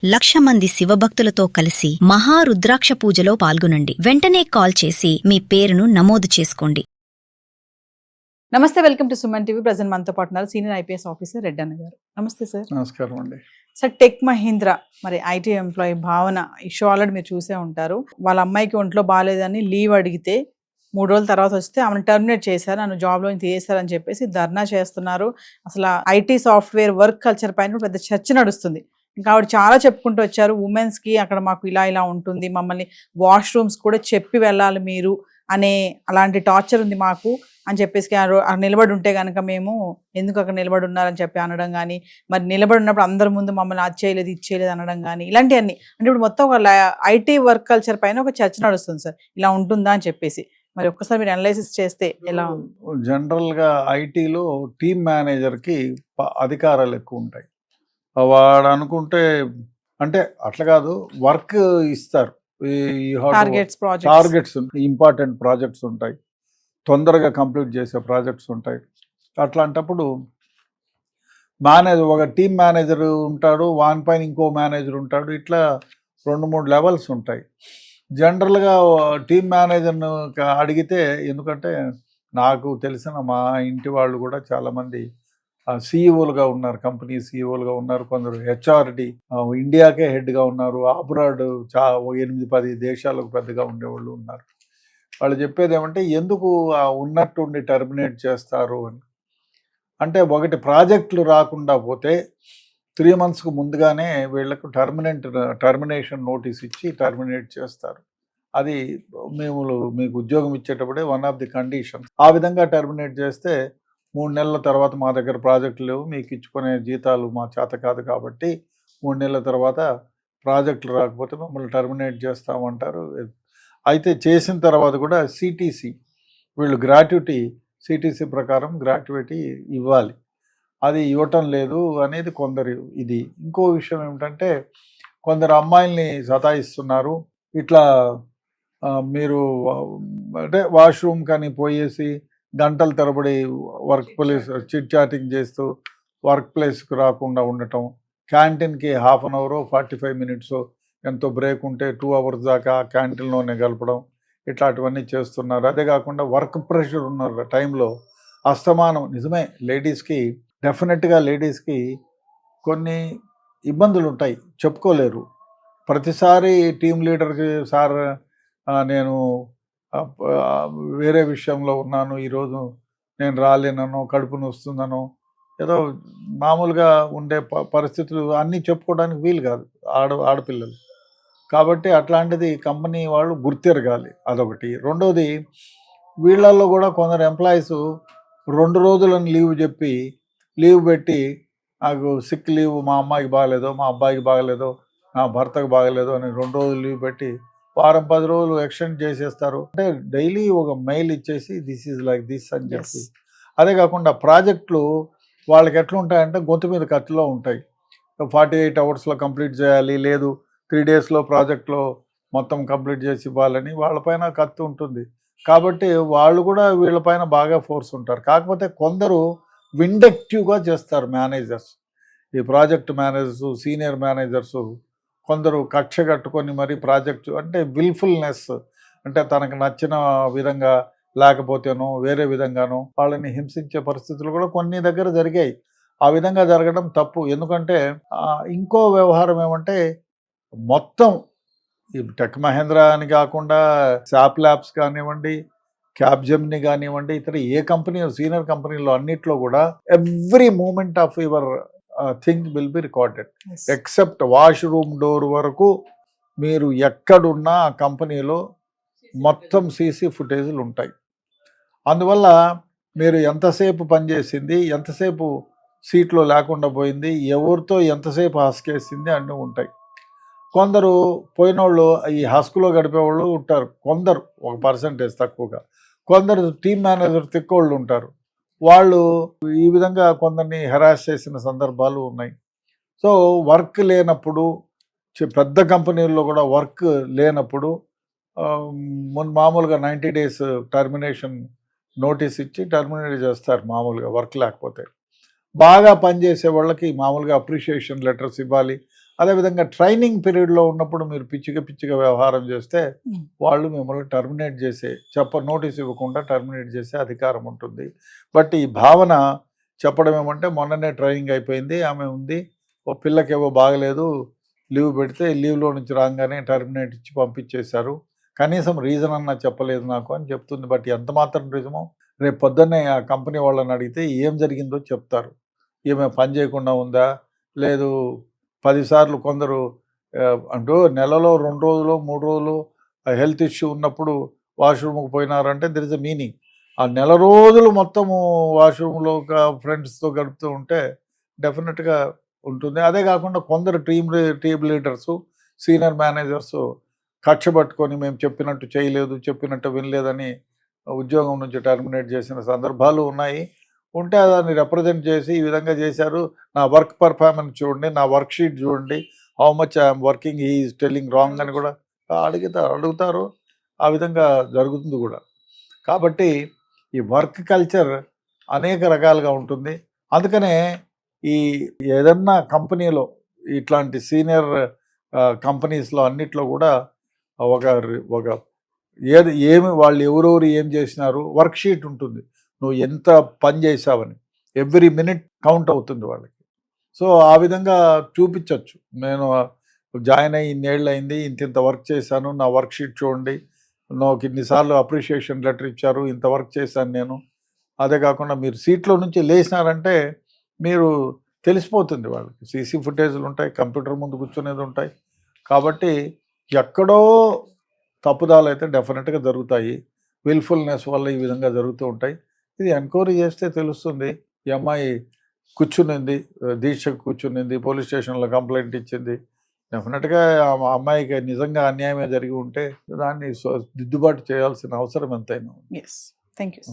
1,00,000 మంది శివభక్తులతో కలిసి మహారుద్రాక్ష పూజలో పాల్గొనండి. వెంటనే కాల్ చేసి మీ పేరును నమోదు చేసుకోండి. నమస్తే, welcome to Suman TV. Present మనతో పాటు ఉన్నారు సీనియర్ ఐపీఎస్ ఆఫీసర్ రెడ్డన్న గారు. నమస్తే సార్. నమస్కారం అండి. సార్, టెక్ మహీంద్రా మరి ఐటీ ఎంప్లాయీ భావన ఇష్యూ ఆల్రెడీ మీరు చూసే ఉంటారు. వాళ్ళ అమ్మాయికి ఒంట్లో బాగాలేదని లీవ్ అడిగితే 3 రోజుల తర్వాత వస్తే ఆమెను టర్మినేట్ చేశారు, నన్ను జాబ్లో తీసేశారని చెప్పేసి ధర్నా చేస్తున్నారు. అసలు ఐటీ సాఫ్ట్వేర్ వర్క్ కల్చర్ పైన పెద్ద చర్చ నడుస్తుంది. ఇంకా ఆవిడ చాలా చెప్పుకుంటూ వచ్చారు, ఉమెన్స్కి అక్కడ మాకు ఇలా ఉంటుంది, మమ్మల్ని వాష్రూమ్స్ కూడా చెప్పి వెళ్ళాలి మీరు అనే అలాంటి టార్చర్ ఉంది మాకు అని చెప్పేసి నిలబడి ఉంటే కనుక మేము ఎందుకు అక్కడ నిలబడి ఉన్నారని చెప్పి అనడం కానీ, మరి నిలబడి ఉన్నప్పుడు అందరి ముందు మమ్మల్ని అది చేయలేదు ఇది చేయలేదు అనడం కానీ, ఇలాంటివన్నీ. అంటే ఇప్పుడు మొత్తం ఒక ఐటీ వర్క్ కల్చర్ పైన ఒక చర్చ నడుస్తుంది సార్, ఇలా ఉంటుందా అని చెప్పేసి. మరి ఒక్కసారి మీరు అనలైసిస్ చేస్తే ఎలా ఉంది? జనరల్గా ఐటీలో టీమ్ మేనేజర్కి అధికారాలు ఎక్కువ ఉంటాయి. వాడు అనుకుంటే అంటే అట్లా కాదు, వర్క్ ఇస్తారు, టార్గెట్స్ ఇంపార్టెంట్ ప్రాజెక్ట్స్ ఉంటాయి, తొందరగా కంప్లీట్ చేసే ప్రాజెక్ట్స్ ఉంటాయి. అట్లాంటప్పుడు ఒక టీమ్ మేనేజర్ ఉంటాడు, వాని పైన ఇంకో మేనేజర్ ఉంటాడు, ఇట్లా 2-3 లెవెల్స్ ఉంటాయి. జనరల్గా టీమ్ మేనేజర్ను అడిగితే, ఎందుకంటే నాకు తెలిసిన మా ఇంటి వాళ్ళు కూడా చాలామంది సీఈఓలుగా ఉన్నారు, కంపెనీ సీఈఓలుగా ఉన్నారు, కొందరు హెచ్ఆర్డి ఇండియాకే హెడ్గా ఉన్నారు, అబ్రాడ్ 8-10 దేశాలకు పెద్దగా ఉండేవాళ్ళు ఉన్నారు. వాళ్ళు చెప్పేది ఏమంటే, ఎందుకు ఉన్నట్టుండి టర్మినేట్ చేస్తారు అని. అంటే ఒకటి, ప్రాజెక్టులు రాకుండా పోతే 3 monthsకు ముందుగానే వీళ్లకు టర్మినేషన్ నోటీస్ ఇచ్చి టర్మినేట్ చేస్తారు. అది మీకు ఉద్యోగం ఇచ్చేటప్పుడే వన్ ఆఫ్ ది కండిషన్స్. ఆ విధంగా టర్మినేట్ చేస్తే 3 నెలల తర్వాత మా దగ్గర ప్రాజెక్టులు లేవు, మీకు ఇచ్చుకునే జీతాలు మా చేత కాదు కాబట్టి 3 నెలల తర్వాత ప్రాజెక్టులు రాకపోతే మమ్మల్ని టర్మినేట్ చేస్తామంటారు. అయితే చేసిన తర్వాత కూడా సిటీసీ వీళ్ళు సిటీసీ ప్రకారం గ్రాట్యుటీ ఇవ్వాలి, అది ఇవ్వటం లేదు అనేది కొందరు ఇది. ఇంకో విషయం ఏమిటంటే, కొందరు అమ్మాయిల్ని సతాయిస్తున్నారు. ఇట్లా మీరు అంటే వాష్రూమ్ కానీ పోయేసి గంటల తరబడి వర్క్ ప్లేస్ చిట్ చాటింగ్ చేస్తూ వర్క్ ప్లేస్కి రాకుండా ఉండటం, క్యాంటీన్కి 1/2 hour 45 minutes ఎంతో బ్రేక్ ఉంటే 2 hours దాకా క్యాంటీన్లోనే గడపడం, ఇట్లాంటివన్నీ చేస్తున్నారు. అదే కాకుండా వర్క్ ప్రెషర్ ఉన్న టైంలో అస్తమానం, నిజమే లేడీస్కి డెఫినెట్గా కొన్ని ఇబ్బందులు ఉంటాయి, చెప్పుకోలేరు. ప్రతిసారి టీం లీడర్కి, సార్ నేను వేరే విషయంలో ఉన్నాను, ఈరోజు నేను రాలేనను, కడుపును వస్తుందనో, ఏదో మామూలుగా ఉండే పరిస్థితులు అన్నీ చెప్పుకోవడానికి వీలు కాదు ఆడపిల్లలు. కాబట్టి అట్లాంటిది కంపెనీ వాళ్ళు గుర్తిరగాలి, అదొకటి. రెండోది, వీళ్ళల్లో కూడా కొందరు ఎంప్లాయీస్ 2 రోజులను లీవ్ పెట్టి నాకు సిక్ లీవ్, మా అమ్మాయికి బాగలేదో, మా అబ్బాయికి బాగలేదో, నా భర్తకు బాగలేదో అని 2 రోజులు లీవ్ పెట్టి వారం 10 రోజులు ఎక్స్టెండ్ చేసేస్తారు. అంటే డైలీ ఒక మెయిల్ ఇచ్చేసి దిస్ ఈజ్ లైక్ దిస్ అని చెప్పి. అదే కాకుండా ప్రాజెక్టులు వాళ్ళకి ఎట్లా ఉంటాయంటే, గొంతు మీద కత్తిలో ఉంటాయి. 48 hours కంప్లీట్ చేయాలి, లేదు 3 daysలో ప్రాజెక్ట్లో మొత్తం కంప్లీట్ చేసి ఇవ్వాలని వాళ్ళపైన కత్తి ఉంటుంది. కాబట్టి వాళ్ళు కూడా వీళ్ళపైన బాగా ఫోర్స్ ఉంటారు. కాకపోతే కొందరు విండక్టివ్గా చేస్తారు మేనేజర్స్, ఈ ప్రాజెక్ట్ మేనేజర్స్, సీనియర్ మేనేజర్స్. కొందరు కక్ష కట్టుకొని మరి ప్రాజెక్టు అంటే విల్ఫుల్నెస్, అంటే తనకు నచ్చిన విధంగా లేకపోతేనో వేరే విధంగానో వాళ్ళని హింసించే పరిస్థితులు కూడా కొన్ని దగ్గర జరిగాయి. ఆ విధంగా జరగడం తప్పు. ఎందుకంటే ఇంకో వ్యవహారం ఏమంటే, మొత్తం ఈ టెక్ మహేంద్ర అని కాకుండా శాప్ ల్యాబ్స్ కానివ్వండి, క్యాప్జెమిని కానివ్వండి, ఇతర ఏ కంపెనీ, సీనియర్ కంపెనీలో అన్నిట్లో కూడా every moment of your thing will be recorded, except washroom door వరకు. మీరు ఎక్కడున్నా ఆ కంపెనీలో మొత్తం సీసీ ఫుటేజీలు ఉంటాయి. అందువల్ల మీరు ఎంతసేపు పనిచేసింది, ఎంతసేపు సీట్లో లేకుండా పోయింది, ఎవరితో ఎంతసేపు హస్కేసింది అన్నీ ఉంటాయి. కొందరు పోయినోళ్ళు ఈ హస్కులో గడిపేవాళ్ళు ఉంటారు, కొందరు ఒక పర్సంటేజ్ తక్కువగా. కొందరు టీమ్ మేనేజర్ తిక్కోళ్ళు ఉంటారు, వాళ్ళు ఈ విధంగా కొందరిని హెరాస్ చేసిన సందర్భాలు ఉన్నాయి. సో వర్క్ లేనప్పుడు, పెద్ద కంపెనీల్లో కూడా వర్క్ లేనప్పుడు మామూలుగా 90 days టర్మినేషన్ నోటీస్ ఇచ్చి టర్మినేట్ చేస్తారు మామూలుగా, వర్క్ లేకపోతే. బాగా పనిచేసే వాళ్ళకి మామూలుగా అప్రిషియేషన్ లెటర్స్ ఇవ్వాలి, అదేవిధంగా ట్రైనింగ్ పీరియడ్లో ఉన్నప్పుడు మీరు పిచ్చిగా వ్యవహారం చేస్తే వాళ్ళు మిమ్మల్ని టర్మినేట్ చేసే నోటీస్ ఇవ్వకుండా టర్మినేట్ చేసే అధికారం ఉంటుంది. బట్ ఈ భావన చెప్పడం ఏమంటే మొన్ననే ట్రైనింగ్ అయిపోయింది, ఆమె ఉంది, ఓ పిల్లకేవో బాగలేదు, లీవ్ పెడితే లీవ్లో నుంచి రాగానే టర్మినేట్ ఇచ్చి పంపించేశారు, కనీసం రీజన్ అన్నా చెప్పలేదు నాకు అని చెప్తుంది. బట్ ఎంత మాత్రం రీజనో రేపు పొద్దున్నే ఆ కంపెనీ వాళ్ళని అడిగితే ఏం జరిగిందో చెప్తారు. ఈమె పని చేయకుండా ఉందా, లేదు 10 సార్లు కొందరు అంటూ నెలలో 2 రోజులు 3 రోజులు హెల్త్ ఇష్యూ ఉన్నప్పుడు వాష్రూమ్కి పోయినారంటే దెర్ ఇస్ అ మీనింగ్. ఆ నెల రోజులు మొత్తము వాష్రూమ్లో ఫ్రెండ్స్తో గడుపుతూ ఉంటే డెఫినెట్గా ఉంటుంది. అదే కాకుండా కొందరు టీమ్ లీడర్సు, సీనియర్ మేనేజర్సు కక్ష పట్టుకొని మేము చెప్పినట్టు చేయలేదు, చెప్పినట్టు వినలేదని ఉద్యోగం నుంచి టర్మినేట్ చేసిన సందర్భాలు ఉన్నాయి. ఉంటే దాన్ని రిప్రజెంట్ చేసి ఈ విధంగా చేశారు, నా వర్క్ పర్ఫార్మెన్స్ చూడండి, నా వర్క్ షీట్ చూడండి, how much I'm working he is telling wrong అని కూడా అడుగుతారు. ఆ విధంగా జరుగుతుంది కూడా. కాబట్టి ఈ వర్క్ కల్చర్ అనేక రకాలుగా ఉంటుంది. అందుకనే ఈ ఏదన్నా కంపెనీలో ఇట్లాంటి సీనియర్ కంపెనీస్లో అన్నిట్లో కూడా ఒక ఏమి వాళ్ళు ఎవరెవరు ఏం చేసినారు వర్క్ షీట్ ఉంటుంది, నువ్వు ఎంత పని చేసావని ఎవ్రీ మినిట్ కౌంట్ అవుతుంది వాళ్ళకి. సో ఆ విధంగా చూపించవచ్చు, నేను జాయిన్ అయ్యి ఇన్నేళ్ళు అయింది, ఇంత వర్క్ చేశాను, నా వర్క్ షీట్ చూడండి, నాకు ఇన్నిసార్లు అప్రిషియేషన్ లెటర్ ఇచ్చారు, ఇంత వర్క్ చేశాను నేను. అదే కాకుండా మీరు సీట్లో నుంచి లేచినారంటే మీరు తెలిసిపోతుంది వాళ్ళకి, సీసీ ఫుటేజ్లు ఉంటాయి, కంప్యూటర్ ముందు కూర్చునేది ఉంటాయి. కాబట్టి ఎక్కడో తప్పుదాలు అయితే డెఫినెట్గా జరుగుతాయి, విల్ఫుల్నెస్ వల్ల ఈ విధంగా జరుగుతూ ఉంటాయి. ఇది ఎంక్వైరీ చేస్తే తెలుస్తుంది. ఈ అమ్మాయి కూర్చునింది, దీక్షకు కూర్చునింది, పోలీస్ స్టేషన్లో కంప్లైంట్ ఇచ్చింది, డెఫినెట్గా ఆ అమ్మాయికి నిజంగా అన్యాయమే జరిగి ఉంటే దాన్ని దిద్దుబాటు చేయాల్సిన అవసరం ఎంతైనా ఉంది. Yes, thank you.